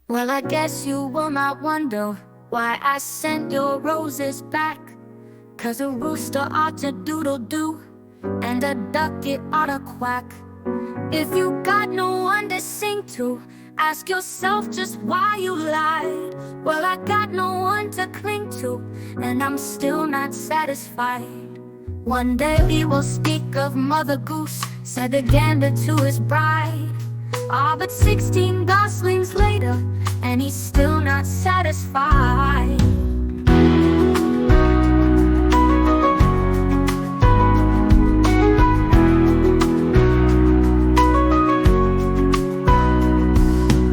Well, I guess you will not wonder why I sent your roses back. 'Cause a rooster ought to doodle-doo, and a duck it ought to quack. If you got no one to sing to, ask yourself just why you lied. Well, I got no one to cling to, and I'm still not satisfied. One day he will speak of Mother Goose, said the gander to his bride. But 16 goslings later, and he's still not satisfied.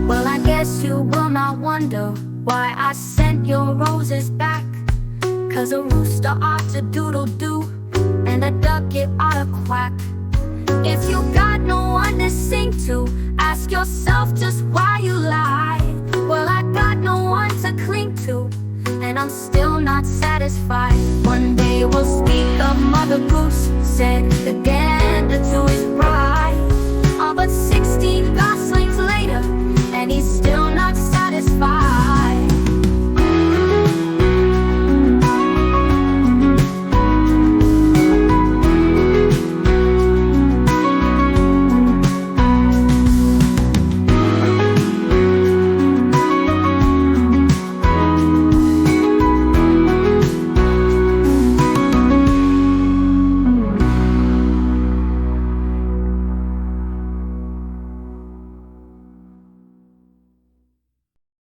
Well, I guess you will not wonder why I sent your roses back. 'Cause a rooster ought to doodle-doo, and a duck it ought to quack. If you got no one to sing to, ask yourself just why you lied. Well, I got no one to cling to, and I'm still not satisfied. One day we'll speak of Mother Goose, said the gander